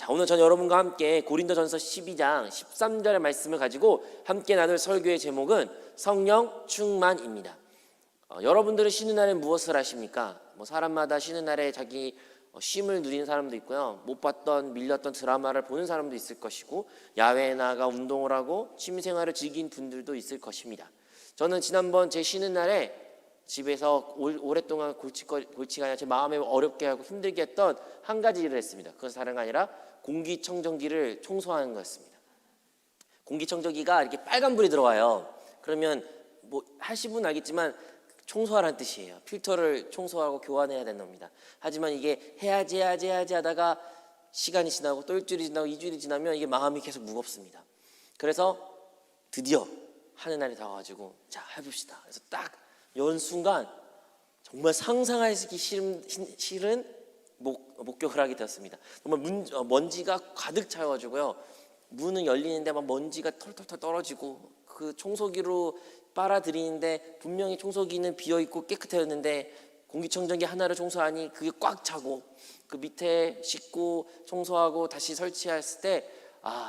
자, 오늘 전 여러분과 함께 고린도전서 12장 13절의 말씀을 가지고 함께 나눌 설교의 제목은 성령 충만입니다. 여러분들은 쉬는 날에 무엇을 하십니까? 사람마다 쉬는 날에 자기 쉼을 누리는 사람도 있고요. 못 봤던 밀렸던 드라마를 보는 사람도 있을 것이고, 야외에 나가 운동을 하고 취미생활을 즐긴 분들도 있을 것입니다. 저는 지난번 제 쉬는 날에 집에서 오랫동안 골치가 아니라 제 마음에 어렵게 하고 힘들게 했던 한 가지 일을 했습니다. 그것은 다른 게 아니라 공기청정기를 청소하는 거였습니다. 공기청정기가 이렇게 빨간불이 들어와요. 그러면 하신 분은 알겠지만 청소하라는 뜻이에요. 필터를 청소하고 교환해야 되는 겁니다. 하지만 이게 해야지 하다가 시간이 지나고 또 일주일이 지나고 2주일이 지나면 이게 마음이 계속 무겁습니다. 그래서 드디어 하는 날이 다가가지고 자, 해봅시다. 그래서 딱 연 순간 정말 상상하기 싫은 목격을 하게 되었습니다. 정말 먼지가 가득 차여가지고요. 문은 열리는데 막 먼지가 털털털 떨어지고, 그 청소기로 빨아들이는데 분명히 청소기는 비어있고 깨끗했는데 공기청정기 하나를 청소하니 그게 꽉 차고, 그 밑에 씻고 청소하고 다시 설치했을 때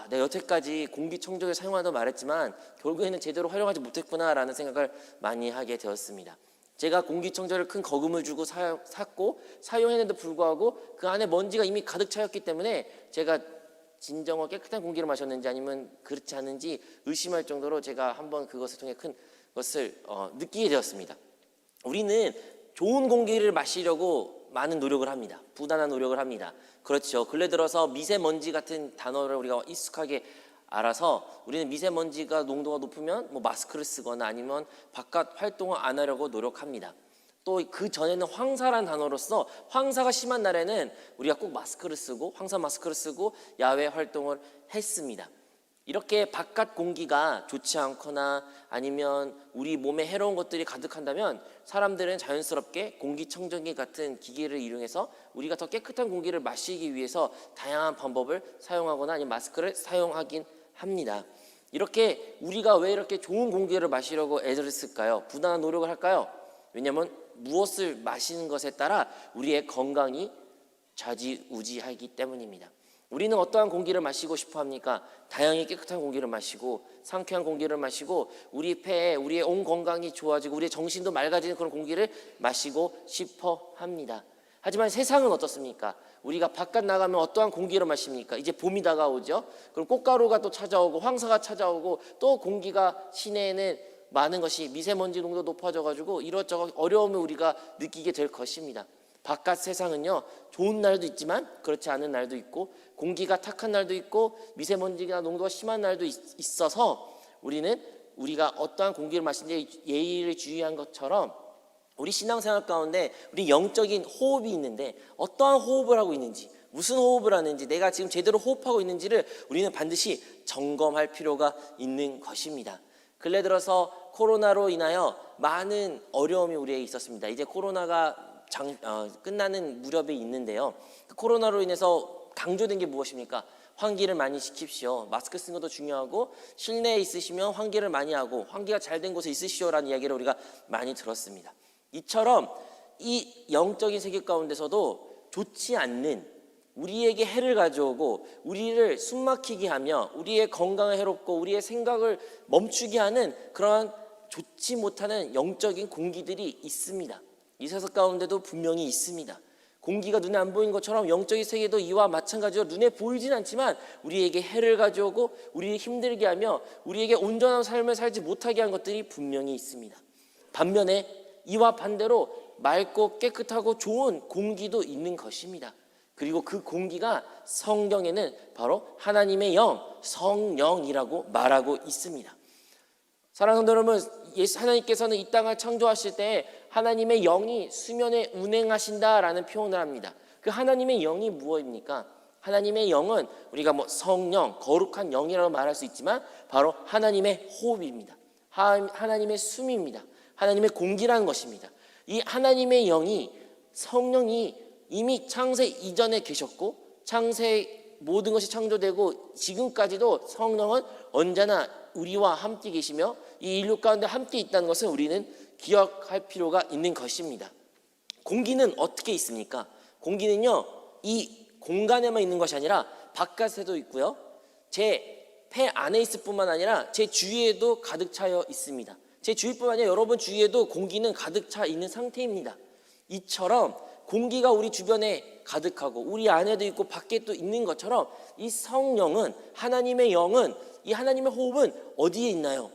내가 여태까지 공기청정기를 사용하다고 말했지만 결국에는 제대로 활용하지 못했구나라는 생각을 많이 하게 되었습니다. 제가 공기청정기를 큰 거금을 주고 샀고 사용했는데도 불구하고 그 안에 먼지가 이미 가득 차였기 때문에 제가 진정한 깨끗한 공기를 마셨는지 아니면 그렇지 않은지 의심할 정도로 제가 한번 그것을 통해 큰 것을 느끼게 되었습니다. 우리는 좋은 공기를 마시려고 많은 노력을 합니다. 부단한 노력을 합니다. 그렇죠. 근래 들어서 미세먼지 같은 단어를 우리가 익숙하게 알아서 우리는 미세먼지가 농도가 높으면 마스크를 쓰거나 아니면 바깥 활동을 안 하려고 노력합니다. 또 그 전에는 황사라는 단어로서 황사가 심한 날에는 우리가 꼭 마스크를 쓰고 황사 마스크를 쓰고 야외 활동을 했습니다. 이렇게 바깥 공기가 좋지 않거나 아니면 우리 몸에 해로운 것들이 가득한다면 사람들은 자연스럽게 공기청정기 같은 기계를 이용해서 우리가 더 깨끗한 공기를 마시기 위해서 다양한 방법을 사용하거나 아니면 마스크를 사용하긴 합니다. 이렇게 우리가 왜 이렇게 좋은 공기를 마시려고 애를 쓸까요? 부단한 노력을 할까요? 왜냐하면 무엇을 마시는 것에 따라 우리의 건강이 좌지우지하기 때문입니다. 우리는 어떠한 공기를 마시고 싶어 합니까? 다양히 깨끗한 공기를 마시고 상쾌한 공기를 마시고 우리 폐에 우리의 온 건강이 좋아지고 우리의 정신도 맑아지는 그런 공기를 마시고 싶어 합니다. 하지만 세상은 어떻습니까? 우리가 바깥 나가면 어떠한 공기를 마십니까? 이제 봄이 다가오죠. 그럼 꽃가루가 또 찾아오고 황사가 찾아오고 또 공기가 시내에는 많은 것이 미세먼지 농도 높아져가지고 이것저것 어려움을 우리가 느끼게 될 것입니다. 바깥 세상은요, 좋은 날도 있지만 그렇지 않은 날도 있고 공기가 탁한 날도 있고 미세먼지가 농도가 심한 날도 있어서 우리가 어떠한 공기를 마시는지 예의를 주의한 것처럼 우리 신앙생활 가운데 우리 영적인 호흡이 있는데 어떠한 호흡을 하고 있는지, 무슨 호흡을 하는지, 내가 지금 제대로 호흡하고 있는지를 우리는 반드시 점검할 필요가 있는 것입니다. 근래 들어서 코로나로 인하여 많은 어려움이 우리에게 있었습니다. 이제 코로나가 끝나는 무렵에 있는데요. 코로나로 인해서 강조된 게 무엇입니까? 환기를 많이 시킵시오. 마스크 쓰는 것도 중요하고 실내에 있으시면 환기를 많이 하고 환기가 잘 된 곳에 있으시오라는 이야기를 우리가 많이 들었습니다. 이처럼 이 영적인 세계 가운데서도 좋지 않는 우리에게 해를 가져오고 우리를 숨막히게 하며 우리의 건강을 해롭고 우리의 생각을 멈추게 하는 그러한 좋지 못하는 영적인 공기들이 있습니다. 이 세상 가운데도 분명히 있습니다. 공기가 눈에 안 보이는 것처럼 영적인 세계도 이와 마찬가지로 눈에 보이진 않지만 우리에게 해를 가져오고 우리를 힘들게 하며 우리에게 온전한 삶을 살지 못하게 한 것들이 분명히 있습니다. 반면에 이와 반대로 맑고 깨끗하고 좋은 공기도 있는 것입니다. 그리고 그 공기가 성경에는 바로 하나님의 영, 성령이라고 말하고 있습니다. 사랑하는 성도 여러분, 하나님께서는 이 땅을 창조하실 때 하나님의 영이 수면에 운행하신다라는 표현을 합니다. 그 하나님의 영이 무엇입니까? 하나님의 영은 우리가 성령, 거룩한 영이라고 말할 수 있지만 바로 하나님의 호흡입니다. 하나님의 숨입니다. 하나님의 공기라는 것입니다. 이 하나님의 영이, 성령이 이미 창세 이전에 계셨고 창세 모든 것이 창조되고 지금까지도 성령은 언제나 우리와 함께 계시며 이 인류 가운데 함께 있다는 것을 우리는 기억할 필요가 있는 것입니다. 공기는 어떻게 있습니까? 공기는요, 이 공간에만 있는 것이 아니라 바깥에도 있고요. 제 폐 안에 있을 뿐만 아니라 제 주위에도 가득 차여 있습니다. 제 주위뿐만 아니라 여러분 주위에도 공기는 가득 차 있는 상태입니다. 이처럼 공기가 우리 주변에 가득하고 우리 안에도 있고 밖에도 있는 것처럼 이 성령은, 하나님의 영은, 이 하나님의 호흡은 어디에 있나요?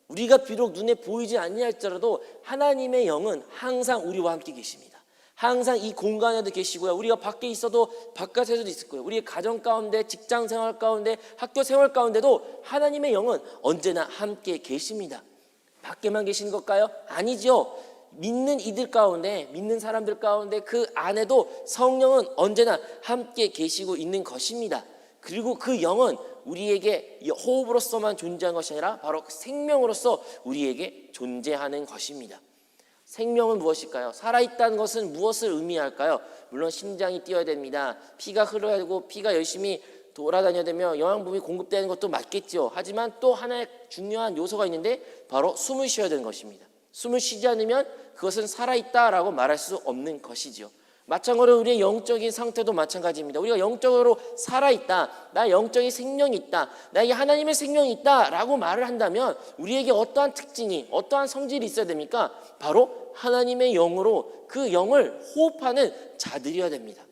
우리가 비록 눈에 보이지 않냐 할지라도 하나님의 영은 항상 우리와 함께 계십니다. 항상 이 공간에도 계시고요. 우리가 밖에 있어도 바깥에서도 있을 거예요. 우리의 가정 가운데, 직장 생활 가운데, 학교 생활 가운데도 하나님의 영은 언제나 함께 계십니다. 밖에만 계시는 걸까요? 아니죠. 믿는 이들 가운데, 믿는 사람들 가운데 그 안에도 성령은 언제나 함께 계시고 있는 것입니다. 그리고 그 영은 우리에게 호흡으로서만 존재하는 것이 아니라 바로 생명으로서 우리에게 존재하는 것입니다. 생명은 무엇일까요? 살아있다는 것은 무엇을 의미할까요? 물론 심장이 뛰어야 됩니다. 피가 흘러야 되고 피가 열심히 돌아다녀야 되며 영양분이 공급되는 것도 맞겠죠. 하지만 또 하나의 중요한 요소가 있는데 바로 숨을 쉬어야 되는 것입니다. 숨을 쉬지 않으면 그것은 살아있다라고 말할 수 없는 것이죠. 마찬가지로 우리의 영적인 상태도 마찬가지입니다. 우리가 영적으로 살아있다, 나의 영적인 생명이 있다, 나에게 하나님의 생명이 있다 라고 말을 한다면 우리에게 어떠한 특징이, 어떠한 성질이 있어야 됩니까? 바로 하나님의 영으로 그 영을 호흡하는 자들이어야 됩니다.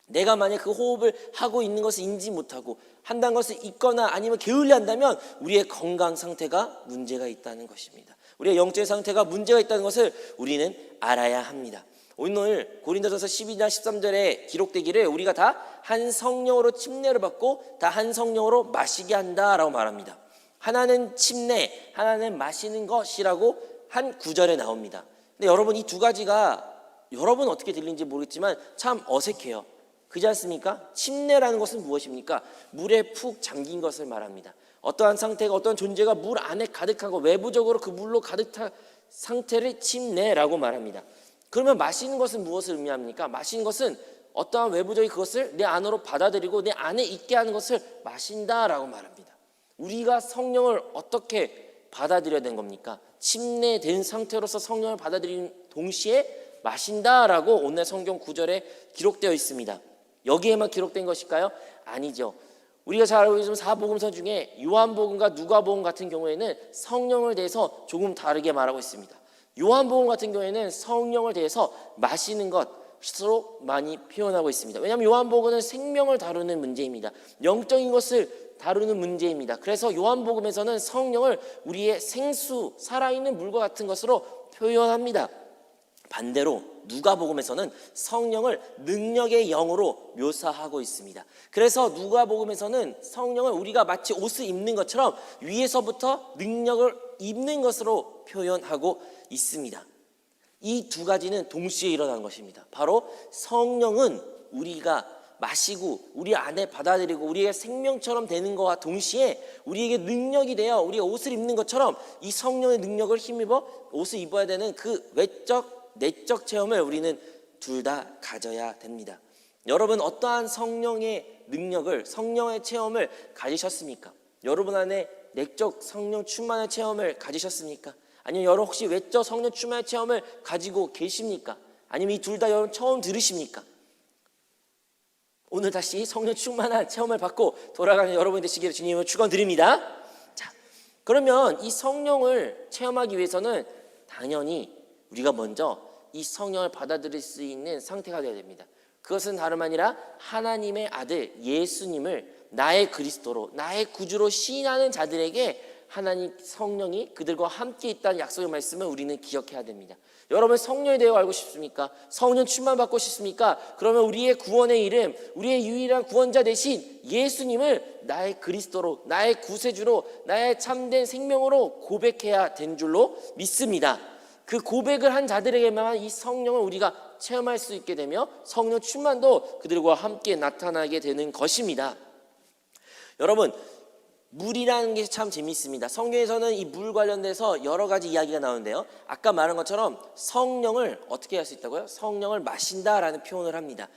내가 만약 그 호흡을 하고 있는 것을 인지 못하고 한다는 것을 잊거나 아니면 게을리 한다면 우리의 건강 상태가 문제가 있다는 것입니다. 우리의 영적인 상태가 문제가 있다는 것을 우리는 알아야 합니다. 오늘 고린도전서 12장 13절에 기록되기를 우리가 다 한 성령으로 침례를 받고 다 한 성령으로 마시게 한다라고 말합니다. 하나는 침례, 하나는 마시는 것이라고 한 구절에 나옵니다. 근데 여러분 이 두 가지가 여러분 어떻게 들리는지 모르겠지만 참 어색해요. 그렇지 않습니까? 침례라는 것은 무엇입니까? 물에 푹 잠긴 것을 말합니다. 어떠한 상태가, 어떠한 존재가 물 안에 가득한 것, 외부적으로 그 물로 가득한 상태를 침례라고 말합니다. 그러면 마시는 것은 무엇을 의미합니까? 마시는 것은 어떠한 외부적인 그것을 내 안으로 받아들이고 내 안에 있게 하는 것을 마신다라고 말합니다. 우리가 성령을 어떻게 받아들여야 되는 겁니까? 침례된 상태로서 성령을 받아들이는 동시에 마신다라고 오늘 성경 구절에 기록되어 있습니다. 여기에만 기록된 것일까요? 아니죠. 우리가 잘 알고 있는 사복음서 중에 요한복음과 누가복음 같은 경우에는 성령을 대해서 조금 다르게 말하고 있습니다. 요한복음 같은 경우에는 성령을 대해서 마시는 것으로 많이 표현하고 있습니다. 왜냐하면 요한복음은 생명을 다루는 문제입니다. 영적인 것을 다루는 문제입니다. 그래서 요한복음에서는 성령을 우리의 생수, 살아있는 물과 같은 것으로 표현합니다. 반대로 누가복음에서는 성령을 능력의 영으로 묘사하고 있습니다. 그래서 누가복음에서는 성령을 우리가 마치 옷을 입는 것처럼 위에서부터 능력을 입는 것으로 표현하고 있습니다. 이 두 가지는 동시에 일어나는 것입니다. 바로 성령은 우리가 마시고 우리 안에 받아들이고 우리의 생명처럼 되는 것과 동시에 우리에게 능력이 되어 우리가 옷을 입는 것처럼 이 성령의 능력을 힘입어 옷을 입어야 되는 그 외적 내적 체험을 우리는 둘 다 가져야 됩니다. 여러분 어떠한 성령의 능력을, 성령의 체험을 가지셨습니까? 여러분 안에 내적 성령 충만의 체험을 가지셨습니까? 아니면 여러분 혹시 외적 성령 충만의 체험을 가지고 계십니까? 아니면 이 둘 다 여러분 처음 들으십니까? 오늘 다시 성령 충만한 체험을 받고 돌아가는 여러분이 되시기를 주님으로 축원드립니다. 자, 그러면 이 성령을 체험하기 위해서는 당연히 우리가 먼저 이 성령을 받아들일 수 있는 상태가 되어야 됩니다. 그것은 다름 아니라 하나님의 아들 예수님을 나의 그리스도로, 나의 구주로 시인하는 자들에게 하나님 성령이 그들과 함께 있다는 약속의 말씀을 우리는 기억해야 됩니다. 여러분 성령에 대해 알고 싶습니까? 성령 충만 받고 싶습니까? 그러면 우리의 구원의 이름, 우리의 유일한 구원자 되신 예수님을 나의 그리스도로, 나의 구세주로, 나의 참된 생명으로 고백해야 된 줄로 믿습니다. 그 고백을 한 자들에게만 이 성령을 우리가 체험할 수 있게 되며 성령 충만도 그들과 함께 나타나게 되는 것입니다. 여러분 물이라는 게 참 재미있습니다. 성경에서는 이 물 관련돼서 여러 가지 이야기가 나오는데요. 아까 말한 것처럼 성령을 어떻게 할 수 있다고요? 성령을 마신다라는 표현을 합니다.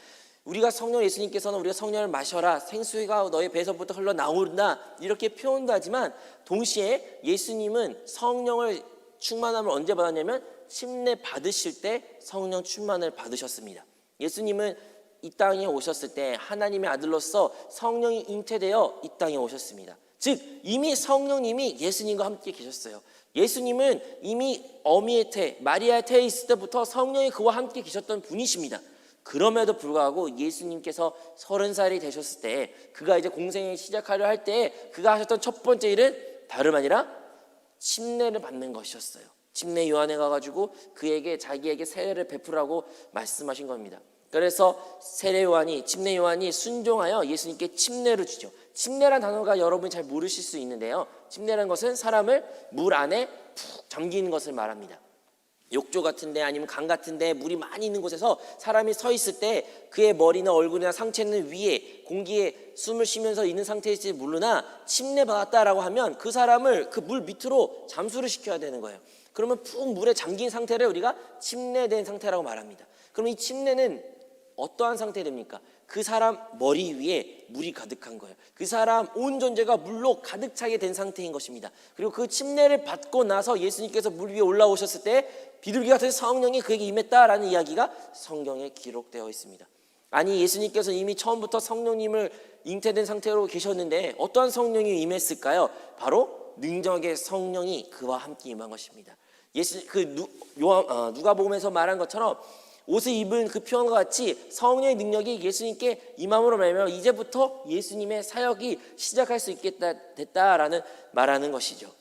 우리가 성령 예수님께서는 우리가 성령을 마셔라 생수가 너의 배에서부터 흘러나온다 이렇게 표현도 하지만 동시에 예수님은 성령을 충만함을 언제 받았냐면 침례 받으실 때 성령 충만을 받으셨습니다. 예수님은 이 땅에 오셨을 때 하나님의 아들로서 성령이 잉태되어 이 땅에 오셨습니다. 즉 이미 성령님이 예수님과 함께 계셨어요. 예수님은 이미 어미의 태, 마리아의 태에 있을 때부터 성령이 그와 함께 계셨던 분이십니다. 그럼에도 불구하고 예수님께서 30살이 되셨을 때, 그가 이제 공생을 시작하려 할 때 그가 하셨던 첫 번째 일은 다름 아니라 침례를 받는 것이었어요. 침례 요한에 가가지고 그에게 자기에게 세례를 베풀라고 말씀하신 겁니다. 그래서 침례 요한이 순종하여 예수님께 침례를 주죠. 침례란 단어가 여러분이 잘 모르실 수 있는데요, 침례라는 것은 사람을 물 안에 푹 잠기는 것을 말합니다. 욕조 같은데 아니면 강 같은데 물이 많이 있는 곳에서 사람이 서 있을 때 그의 머리나 얼굴이나 상체는 위에 공기에 숨을 쉬면서 있는 상태일지 모르나 침례 받았다라고 하면 그 사람을 그 물 밑으로 잠수를 시켜야 되는 거예요. 그러면 푹 물에 잠긴 상태를 우리가 침례된 상태라고 말합니다. 그럼 이 침례는 어떠한 상태 됩니까? 그 사람 머리 위에 물이 가득한 거예요. 그 사람 온 존재가 물로 가득 차게 된 상태인 것입니다. 그리고 그 침례를 받고 나서 예수님께서 물 위에 올라오셨을 때 비둘기 같은 성령이 그에게 임했다라는 이야기가 성경에 기록되어 있습니다. 아니, 예수님께서 이미 처음부터 성령님을 잉태된 상태로 계셨는데 어떠한 성령이 임했을까요? 바로 능력의 성령이 그와 함께 임한 것입니다. 누가복음에서 말한 것처럼 옷을 입은 그 표현과 같이 성령의 능력이 예수님께 임함으로 말미암아 이제부터 예수님의 사역이 시작할 수 됐다라는 말하는 것이죠.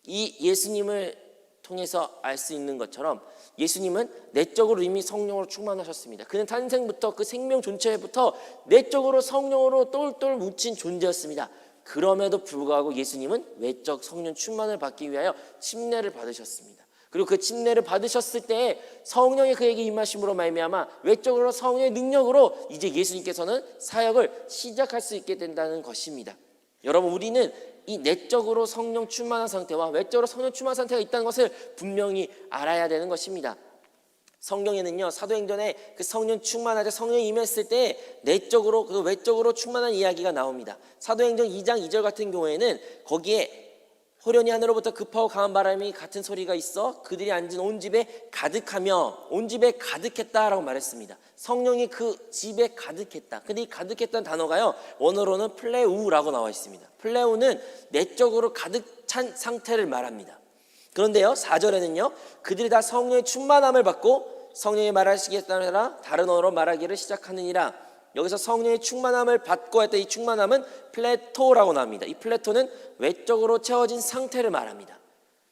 이 예수님을 통해서 알 수 있는 것처럼 예수님은 내적으로 이미 성령으로 충만하셨습니다. 그는 탄생부터 그 생명 존재부터 내적으로 성령으로 똘똘 뭉친 존재였습니다. 그럼에도 불구하고 예수님은 외적 성령 충만을 받기 위하여 침례를 받으셨습니다. 그리고 그 침례를 받으셨을 때 성령이 그에게 임하심으로 말미암아 외적으로 성령의 능력으로 이제 예수님께서는 사역을 시작할 수 있게 된다는 것입니다. 여러분, 우리는 이 내적으로 성령 충만한 상태와 외적으로 성령 충만한 상태가 있다는 것을 분명히 알아야 되는 것입니다. 성경에는요, 사도행전에 그 성령 충만할 때, 성령이 임했을 때 내적으로 그 외적으로 충만한 이야기가 나옵니다. 사도행전 2장 2절 같은 경우에는 거기에 호련히 하늘로부터 급하고 강한 바람이 같은 소리가 있어 그들이 앉은 온 집에 가득하며 온 집에 가득했다라고 말했습니다. 성령이 그 집에 가득했다. 근데 이 가득했다는 단어가요, 원어로는 플레우라고 나와 있습니다. 플레우는 내적으로 가득 찬 상태를 말합니다. 그런데요, 4절에는요, 그들이 다 성령의 충만함을 받고 성령이 말하시기에 따라 다른 언어로 말하기를 시작하느니라. 여기서 성령의 충만함을 받고 했던 이 충만함은 플레토라고 나옵니다. 이 플레토는 외적으로 채워진 상태를 말합니다.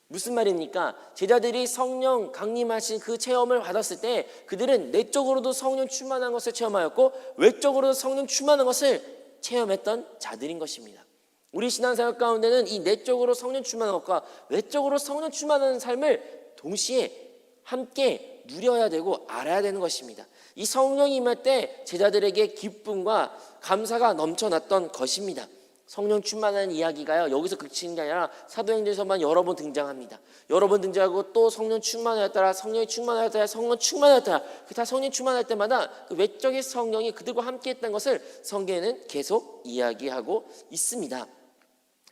무슨 말입니까? 제자들이 성령 강림하신 그 체험을 받았을 때 그들은 내적으로도 성령 충만한 것을 체험하였고 외적으로도 성령 충만한 것을 체험했던 자들인 것입니다. 우리 신앙생활 가운데는 이 내적으로 성령 충만한 것과 외적으로 성령 충만한 삶을 동시에 함께 누려야 되고 알아야 되는 것입니다. 이 성령이 임할 때 제자들에게 기쁨과 감사가 넘쳐났던 것입니다. 성령 충만한 이야기가요, 여기서 그치는 게 아니라 사도행전에서만 여러 번 등장합니다. 여러 번 등장하고 또 성령 충만하였더라, 성령이 충만하였더라, 성령 충만하였더라. 다 성령 충만할 때마다 그 외적인 성령이 그들과 함께했던 것을 성경에는 계속 이야기하고 있습니다.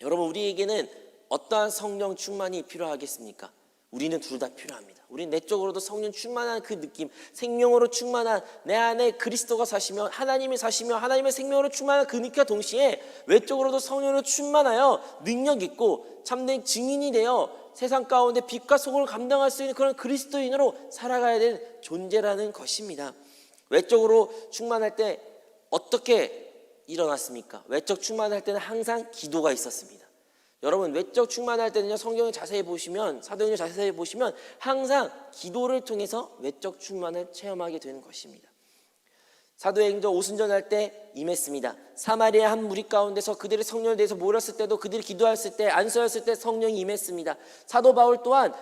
여러분, 우리에게는 어떠한 성령 충만이 필요하겠습니까? 우리는 둘 다 필요합니다. 우리는 내적으로도 성령 충만한 그 느낌, 생명으로 충만한 내 안에 그리스도가 사시며 하나님이 사시며 하나님의 생명으로 충만한 그 느낌과 동시에 외적으로도 성령으로 충만하여 능력 있고 참된 증인이 되어 세상 가운데 빛과 소금을 감당할 수 있는 그런 그리스도인으로 살아가야 되는 존재라는 것입니다. 외적으로 충만할 때 어떻게 일어났습니까? 외적 충만할 때는 항상 기도가 있었습니다. 여러분, 외적 충만할 때는요, 성경을 자세히 보시면, 사도행전 자세히 보시면 항상 기도를 통해서 외적 충만을 체험하게 되는 것입니다. 사도행전 오순절할 때 임했습니다. 사마리아 한 무리 가운데서 그들의 성령에 대해서 모였을 때도 그들이 기도했을 때, 안수했을 때 성령이 임했습니다. 사도 바울 또한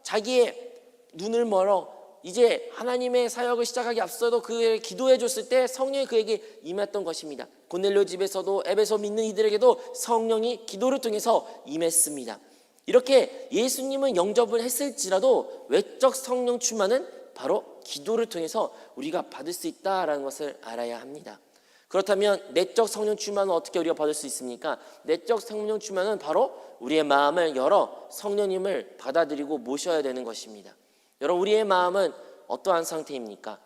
자기의 눈을 멀어 이제 하나님의 사역을 시작하기 앞서도 그에게 기도해 줬을 때 성령이 그에게 임했던 것입니다. 고넬료 집에서도 에베소 믿는 이들에게도 성령이 기도를 통해서 임했습니다. 이렇게 예수님은 영접을 했을지라도 외적 성령 충만은 바로 기도를 통해서 우리가 받을 수 있다라는 것을 알아야 합니다. 그렇다면 내적 성령 충만은 어떻게 우리가 받을 수 있습니까? 내적 성령 충만은 바로 우리의 마음을 열어 성령님을 받아들이고 모셔야 되는 것입니다. 여러분, 우리의 마음은 어떠한 상태입니까?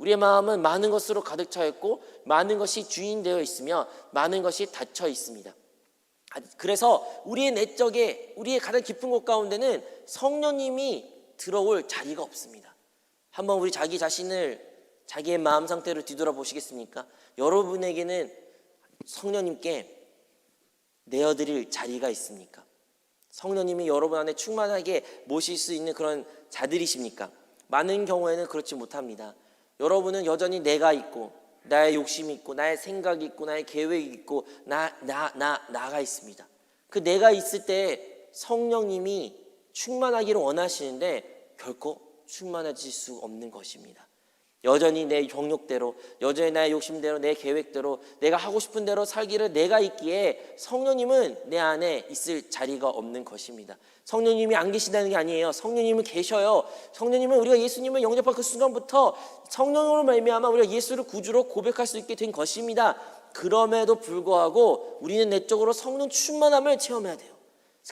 우리의 마음은 많은 것으로 가득 차 있고 많은 것이 주인되어 있으며 많은 것이 닫혀 있습니다. 그래서 우리의 내적에 우리의 가장 깊은 곳 가운데는 성령님이 들어올 자리가 없습니다. 한번 우리 자기 자신을 자기의 마음 상태로 뒤돌아보시겠습니까? 여러분에게는 성령님께 내어드릴 자리가 있습니까? 성령님이 여러분 안에 충만하게 모실 수 있는 그런 자들이십니까? 많은 경우에는 그렇지 못합니다. 여러분은 여전히 내가 있고 나의 욕심이 있고 나의 생각이 있고 나의 계획이 있고 나가 있습니다. 그 내가 있을 때 성령님이 충만하기를 원하시는데 결코 충만해질 수 없는 것입니다. 여전히 내 정욕대로, 여전히 나의 욕심대로, 내 계획대로, 내가 하고 싶은 대로 살기를 내가 있기에 성령님은 내 안에 있을 자리가 없는 것입니다. 성령님이 안 계신다는 게 아니에요. 성령님은 계셔요. 성령님은 우리가 예수님을 영접한 그 순간부터 성령으로 말미암아 우리가 예수를 구주로 고백할 수 있게 된 것입니다. 그럼에도 불구하고 우리는 내적으로 성령 충만함을 체험해야 돼요.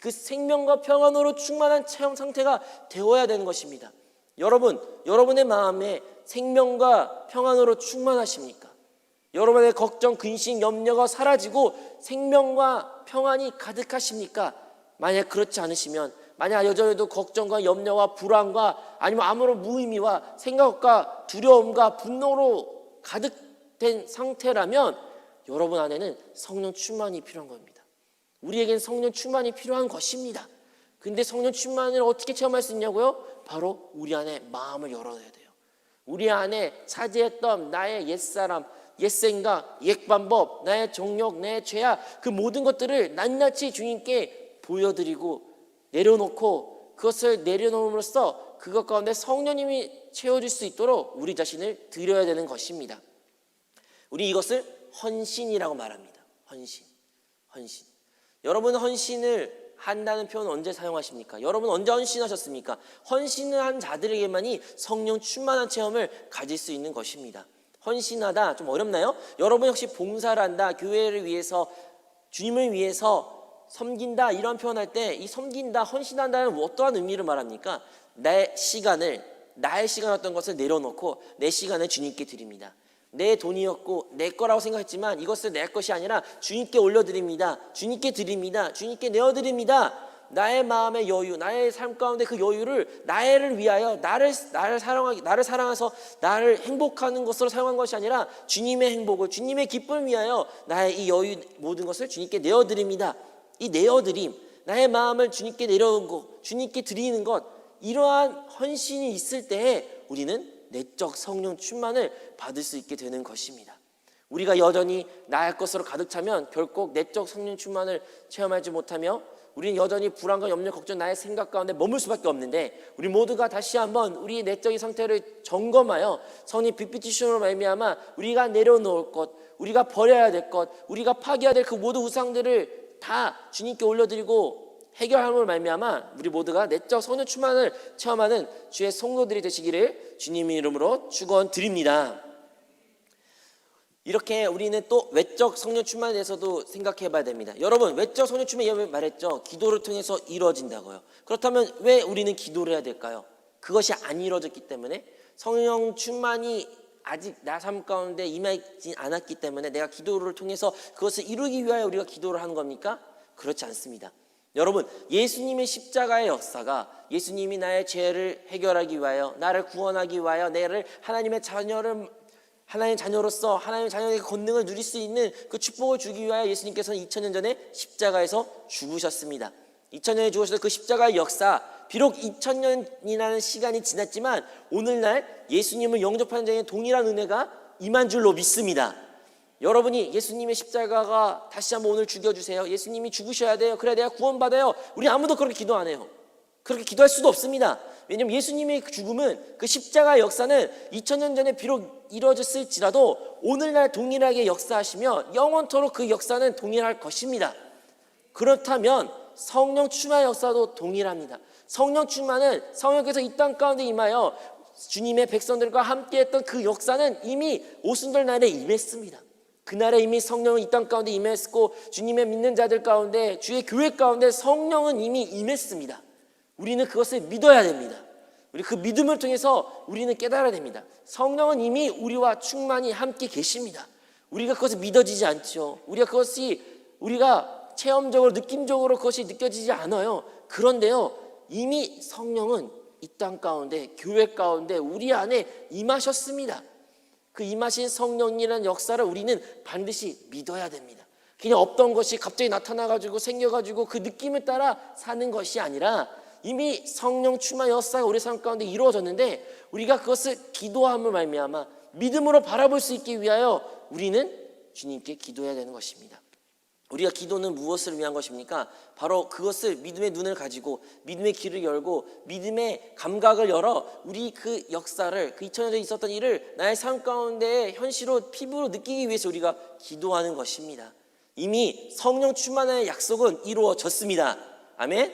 그 생명과 평안으로 충만한 체험 상태가 되어야 되는 것입니다. 여러분의 마음에 생명과 평안으로 충만하십니까? 여러분의 걱정, 근심, 염려가 사라지고 생명과 평안이 가득하십니까? 만약 그렇지 않으시면, 만약 여전히도 걱정과 염려와 불안과 아니면 아무런 무의미와 생각과 두려움과 분노로 가득된 상태라면 여러분 안에는 성령 충만이 필요한 겁니다. 우리에겐 성령 충만이 필요한 것입니다. 근데 성령 충만을 어떻게 체험할 수 있냐고요? 바로 우리 안에 마음을 열어야 돼요. 우리 안에 차지했던 나의 옛사람, 옛생각, 옛방법, 나의 정욕, 내 죄악, 그 모든 것들을 낱낱이 주님께 보여드리고 내려놓고 그것을 내려놓음으로써 그것 가운데 성령님이 채워줄 수 있도록 우리 자신을 드려야 되는 것입니다. 우리 이것을 헌신이라고 말합니다. 헌신. 여러분은 헌신을 한다는 표현을 언제 사용하십니까? 여러분 언제 헌신하셨습니까? 헌신을 한 자들에게만이 성령 충만한 체험을 가질 수 있는 것입니다. 헌신하다 좀 어렵나요? 여러분 역시 봉사를 한다, 교회를 위해서, 주님을 위해서 섬긴다 이런 표현할 때 이 섬긴다, 헌신한다는 어떠한 의미를 말합니까? 나의 시간을 어떤 것을 내려놓고 내 시간을 주님께 드립니다. 내 돈이었고 내 거라고 생각했지만 이것을 내 것이 아니라 주님께 올려드립니다. 주님께 드립니다. 주님께 내어드립니다. 나의 마음의 여유, 나의 삶 가운데 그 여유를 나를 위하여 나를 사랑해서 나를 행복하는 것으로 사용한 것이 아니라 주님의 행복을, 주님의 기쁨을 위하여 나의 이 여유 모든 것을 주님께 내어드립니다. 이 내어드림, 나의 마음을 주님께 내려온 것, 주님께 드리는 것, 이러한 헌신이 있을 때에 우리는 내적 성령 충만을 받을 수 있게 되는 것입니다. 우리가 여전히 나의 것으로 가득 차면 결국 내적 성령 충만을 체험하지 못하며 우리는 여전히 불안과 염려, 걱정, 나의 생각 가운데 머물 수밖에 없는데, 우리 모두가 다시 한번 우리의 내적인 상태를 점검하여 성령 빅피티션으로 말미암아 우리가 내려놓을 것, 우리가 버려야 될 것, 우리가 파괴해야 될 그 모든 우상들을 다 주님께 올려드리고 해결함으로 말미암아 우리 모두가 내적 성령 충만을 체험하는 주의 성도들이 되시기를 주님의 이름으로 축원드립니다. 이렇게 우리는 또 외적 성령 충만에 대해서도 생각해 봐야 됩니다. 여러분, 외적 성령 충만 예전에 말했죠. 기도를 통해서 이루어진다고요. 그렇다면 왜 우리는 기도를 해야 될까요? 그것이 안 이루어졌기 때문에, 성령 충만이 아직 나 삶 가운데 임하지 않았기 때문에 내가 기도를 통해서 그것을 이루기 위하여 우리가 기도를 하는 겁니까? 그렇지 않습니다. 여러분, 예수님의 십자가의 역사가 예수님이 나의 죄를 해결하기 위하여, 나를 구원하기 위하여, 나를 하나님의 자녀로서 하나님의 자녀의 권능을 누릴 수 있는 그 축복을 주기 위하여 예수님께서는 2000년 전에 십자가에서 죽으셨습니다. 2000년에 죽으셔서 그 십자가의 역사, 비록 2000년이라는 시간이 지났지만 오늘날 예수님을 영접하는 자에게 동일한 은혜가 임한 줄로 믿습니다. 여러분이 예수님의 십자가가 다시 한번 오늘 죽여주세요, 예수님이 죽으셔야 돼요, 그래야 내가 구원받아요, 우리 아무도 그렇게 기도 안 해요. 그렇게 기도할 수도 없습니다. 왜냐하면 예수님의 죽음은, 그 십자가의 역사는 2000년 전에 비록 이루어졌을지라도 오늘날 동일하게 역사하시며 영원토록 그 역사는 동일할 것입니다. 그렇다면 성령 충만의 역사도 동일합니다. 성령 충만은 성령께서 이 땅 가운데 임하여 주님의 백성들과 함께했던 그 역사는 이미 오순절 날에 임했습니다. 그날에 이미 성령은 이 땅 가운데 임했고 주님의 믿는 자들 가운데, 주의 교회 가운데 성령은 이미 임했습니다. 우리는 그것을 믿어야 됩니다. 우리 그 믿음을 통해서 우리는 깨달아야 됩니다. 성령은 이미 우리와 충만히 함께 계십니다. 우리가 그것이 믿어지지 않죠. 우리가 체험적으로 느낌적으로 그것이 느껴지지 않아요. 그런데요, 이미 성령은 이 땅 가운데, 교회 가운데 우리 안에 임하셨습니다. 그 임하신 성령이라는 역사를 우리는 반드시 믿어야 됩니다. 그냥 없던 것이 갑자기 나타나가지고 생겨가지고 그 느낌을 따라 사는 것이 아니라 이미 성령 충만 역사가 우리 삶 가운데 이루어졌는데, 우리가 그것을 기도함을 말미암아 믿음으로 바라볼 수 있기 위하여 우리는 주님께 기도해야 되는 것입니다. 우리가 기도는 무엇을 위한 것입니까? 바로 그것을 믿음의 눈을 가지고 믿음의 귀를 열고 믿음의 감각을 열어 우리 그 역사를, 그 2000년 전에 있었던 일을 나의 삶 가운데 현실로 피부로 느끼기 위해서 우리가 기도하는 것입니다. 이미 성령 충만의 약속은 이루어졌습니다. 아멘.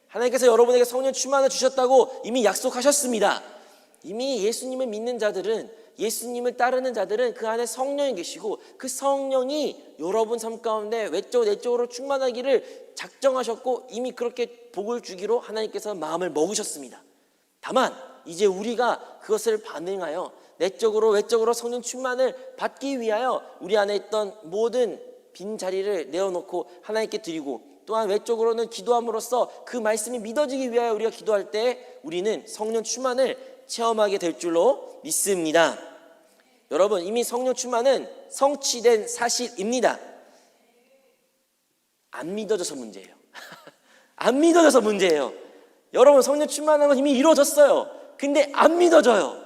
하나님께서 여러분에게 성령 충만을 주셨다고 이미 약속하셨습니다. 이미 예수님을 믿는 자들은, 예수님을 따르는 자들은 그 안에 성령이 계시고 그 성령이 여러분 삶 가운데 외적으로 내적으로 충만하기를 작정하셨고 이미 그렇게 복을 주기로 하나님께서 마음을 먹으셨습니다. 다만 이제 우리가 그것을 반응하여 내적으로 외적으로 성령 충만을 받기 위하여 우리 안에 있던 모든 빈 자리를 내어놓고 하나님께 드리고, 또한 외적으로는 기도함으로써 그 말씀이 믿어지기 위하여 우리가 기도할 때 우리는 성령 충만을 체험하게 될 줄로 믿습니다. 여러분, 이미 성령 충만은 성취된 사실입니다. 안 믿어져서 문제예요. 안 믿어져서 문제예요. 여러분, 성령 충만한 건 이미 이루어졌어요. 근데 안 믿어져요.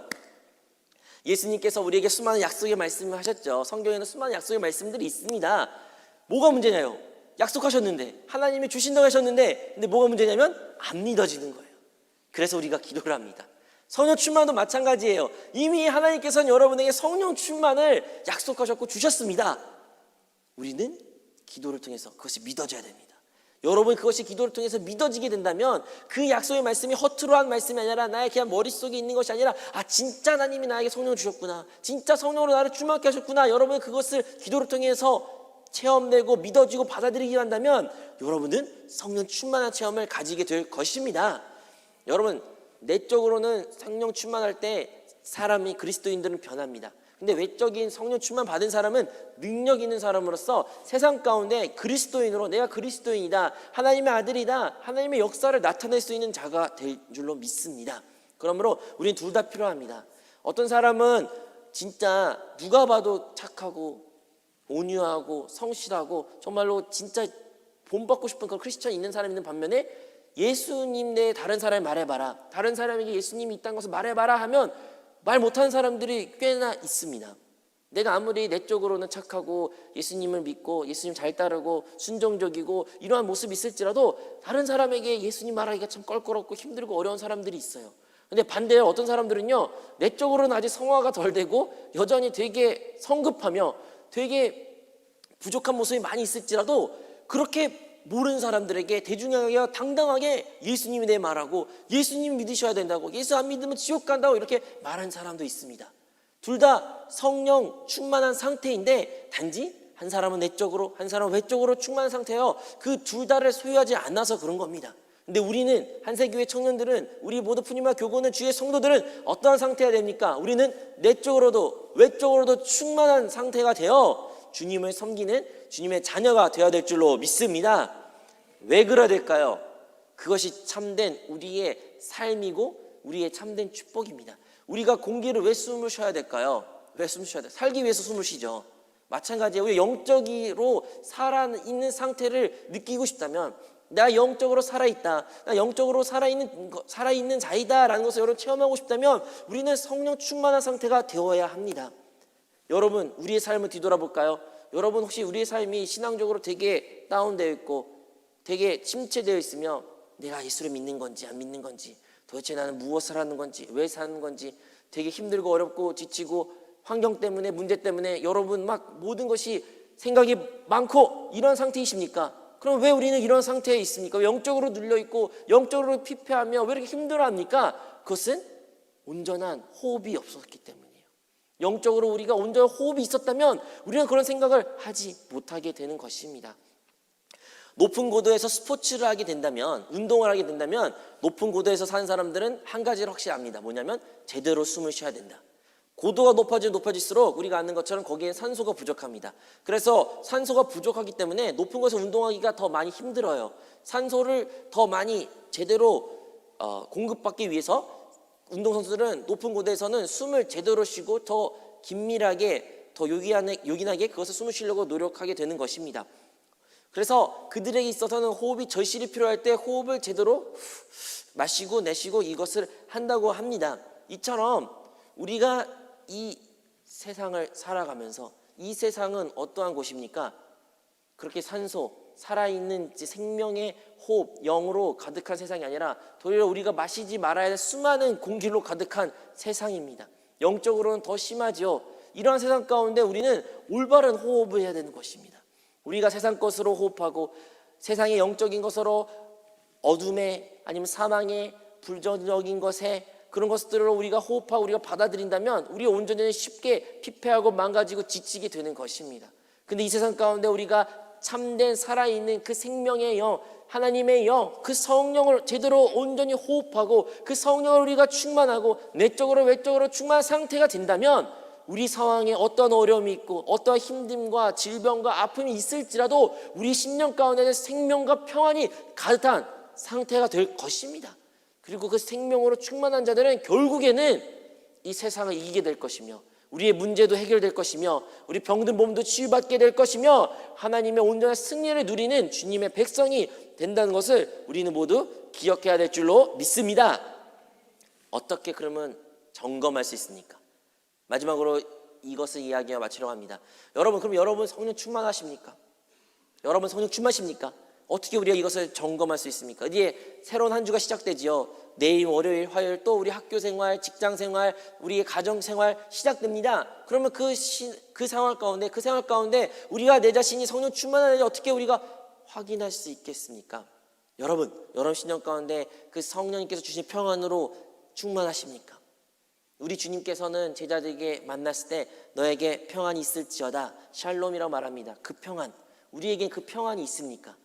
예수님께서 우리에게 수많은 약속의 말씀을 하셨죠. 성경에는 수많은 약속의 말씀들이 있습니다. 뭐가 문제냐요? 약속하셨는데, 하나님이 주신다고 하셨는데, 근데 뭐가 문제냐면 안 믿어지는 거예요. 그래서 우리가 기도를 합니다. 성령 충만도 마찬가지예요. 이미 하나님께서는 여러분에게 성령 충만을 약속하셨고 주셨습니다. 우리는 기도를 통해서 그것이 믿어져야 됩니다. 여러분, 그것이 기도를 통해서 믿어지게 된다면 그 약속의 말씀이 허투루 한 말씀이 아니라 나의 그냥 머릿속에 있는 것이 아니라, 아, 진짜 하나님이 나에게 성령을 주셨구나, 진짜 성령으로 나를 충만케 하셨구나, 여러분 그것을 기도를 통해서 체험되고 믿어지고 받아들이기 한다면 여러분은 성령 충만한 체험을 가지게 될 것입니다. 여러분, 내적으로는 성령 충만할 때 사람이, 그리스도인들은 변합니다. 근데 외적인 성령 충만 받은 사람은 능력 있는 사람으로서 세상 가운데 그리스도인으로, 내가 그리스도인이다, 하나님의 아들이다, 하나님의 역사를 나타낼 수 있는 자가 될 줄로 믿습니다. 그러므로 우리는 둘 다 필요합니다. 어떤 사람은 진짜 누가 봐도 착하고 온유하고 성실하고 정말로 진짜 본받고 싶은 그런 크리스천이 있는 사람이 있는 반면에, 예수님 내 다른 사람이 말해봐라, 다른 사람에게 예수님이 있다는 것을 말해봐라 하면 말 못하는 사람들이 꽤나 있습니다. 내가 아무리 내적으로는 착하고 예수님을 믿고 예수님 잘 따르고 순종적이고 이러한 모습이 있을지라도 다른 사람에게 예수님 말하기가 참 껄끄럽고 힘들고 어려운 사람들이 있어요. 근데 반대로 어떤 사람들은요, 내적으로는 아직 성화가 덜 되고 여전히 되게 성급하며 되게 부족한 모습이 많이 있을지라도 그렇게 모르는 사람들에게 대중하게 당당하게 예수님이 내 말하고 예수님 믿으셔야 된다고, 예수 안 믿으면 지옥 간다고 이렇게 말하는 사람도 있습니다. 둘 다 성령 충만한 상태인데 단지 한 사람은 내적으로 한 사람은 외적으로 충만한 상태예요. 그 둘 다를 소유하지 않아서 그런 겁니다. 근데 우리는, 한세교회 청년들은, 우리 모두 푸니마 교구는, 주의 성도들은 어떠한 상태가 됩니까? 우리는 내적으로도 외적으로도 충만한 상태가 되어 주님을 섬기는 주님의 자녀가 되어야 될 줄로 믿습니다. 왜 그래야 될까요? 그것이 참된 우리의 삶이고 우리의 참된 축복입니다. 우리가 공기를 왜 숨을 쉬어야 될까요? 왜 숨을 쉬어야 돼요? 살기 위해서 숨을 쉬죠. 마찬가지예요. 우리 영적으로 살아있는 상태를 느끼고 싶다면, 나 영적으로 살아있다, 나 영적으로 살아있는 자이다 라는 것을 여러분 체험하고 싶다면 우리는 성령 충만한 상태가 되어야 합니다. 여러분, 우리의 삶을 뒤돌아볼까요? 여러분, 혹시 우리의 삶이 신앙적으로 되게 다운되어 있고 되게 침체되어 있으며 내가 예수를 믿는 건지 안 믿는 건지, 도대체 나는 무엇을 하는 건지, 왜 사는 건지, 되게 힘들고 어렵고 지치고 환경 때문에, 문제 때문에 여러분 막 모든 것이 생각이 많고 이런 상태이십니까? 그럼 왜 우리는 이런 상태에 있습니까? 왜 영적으로 눌려있고 영적으로 피폐하며 왜 이렇게 힘들어합니까? 그것은 온전한 호흡이 없었기 때문이에요. 영적으로 우리가 온전한 호흡이 있었다면 우리는 그런 생각을 하지 못하게 되는 것입니다. 높은 고도에서 스포츠를 하게 된다면, 운동을 하게 된다면 높은 고도에서 사는 사람들은 한 가지를 확실히 압니다. 뭐냐면 제대로 숨을 쉬어야 된다. 고도가 높아질수록 우리가 아는 것처럼 거기에 산소가 부족합니다. 그래서 산소가 부족하기 때문에 높은 곳에서 운동하기가 더 많이 힘들어요. 산소를 더 많이 제대로 공급받기 위해서 운동선수들은 높은 고도에서는 숨을 제대로 쉬고 더 긴밀하게, 더 요긴하게 그것을 숨을 쉬려고 노력하게 되는 것입니다. 그래서 그들에게 있어서는 호흡이 절실히 필요할 때 호흡을 제대로 마시고 내쉬고 이것을 한다고 합니다. 이처럼 우리가 이 세상을 살아가면서, 이 세상은 어떠한 곳입니까? 그렇게 산소, 살아있는 생명의 호흡, 영으로 가득한 세상이 아니라 도리어 우리가 마시지 말아야 할 수많은 공기로 가득한 세상입니다. 영적으로는 더 심하죠. 이러한 세상 가운데 우리는 올바른 호흡을 해야 되는 것입니다. 우리가 세상 것으로 호흡하고 세상의 영적인 것으로 어둠에 아니면 사망에 불전적인 것에 그런 것들을 우리가 호흡하고 우리가 받아들인다면 우리가 온전히 쉽게 피폐하고 망가지고 지치게 되는 것입니다. 근데 이 세상 가운데 우리가 참된 살아있는 그 생명의 영, 하나님의 영, 그 성령을 제대로 온전히 호흡하고 그 성령을 우리가 충만하고 내적으로 외적으로 충만한 상태가 된다면 우리 상황에 어떤 어려움이 있고 어떤 힘듦과 질병과 아픔이 있을지라도 우리 심령 가운데는 생명과 평안이 가득한 상태가 될 것입니다. 그리고 그 생명으로 충만한 자들은 결국에는 이 세상을 이기게 될 것이며 우리의 문제도 해결될 것이며 우리 병든 몸도 치유받게 될 것이며 하나님의 온전한 승리를 누리는 주님의 백성이 된다는 것을 우리는 모두 기억해야 될 줄로 믿습니다. 어떻게 그러면 점검할 수 있습니까? 마지막으로 이것을 이야기와 마치려고 합니다. 그럼 여러분 성령 충만하십니까? 여러분 성령 충만하십니까? 어떻게 우리가 이것을 점검할 수 있습니까? 이제 새로운 한 주가 시작되지요. 내일 월요일 화요일 또 우리 학교 생활, 직장 생활, 우리의 가정 생활 시작됩니다. 그러면 그 생활 가운데 우리가 내 자신이 성령 충만한지 어떻게 우리가 확인할 수 있겠습니까? 여러분 신령 가운데 그 성령님께서 주신 평안으로 충만하십니까? 우리 주님께서는 제자들에게 만났을 때 너에게 평안이 있을지어다 샬롬이라고 말합니다. 그 평안, 우리에게 그 평안이 있습니까?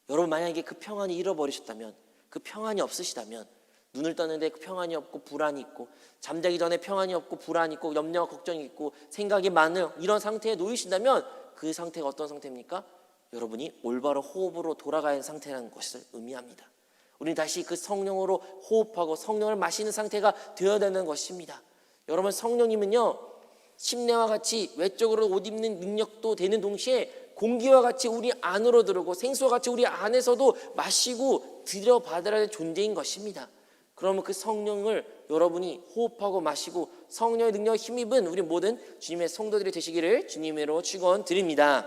여러분 만약에 그 평안이 잃어버리셨다면, 그 평안이 없으시다면, 눈을 떴는데 그 평안이 없고 불안이 있고 잠자기 전에 평안이 없고 불안이 있고 염려와 걱정이 있고 생각이 많은 이런 상태에 놓이신다면 그 상태가 어떤 상태입니까? 여러분이 올바로 호흡으로 돌아가는 상태라는 것을 의미합니다. 우리는 다시 그 성령으로 호흡하고 성령을 마시는 상태가 되어야 되는 것입니다. 여러분 성령님은요 침례와 같이 외적으로 옷 입는 능력도 되는 동시에 공기와 같이 우리 안으로 들어오고 생수와 같이 우리 안에서도 마시고 들여받아야 할 존재인 것입니다. 그러면 그 성령을 여러분이 호흡하고 마시고 성령의 능력에 힘입은 우리 모든 주님의 성도들이 되시기를 주님으로 축원드립니다.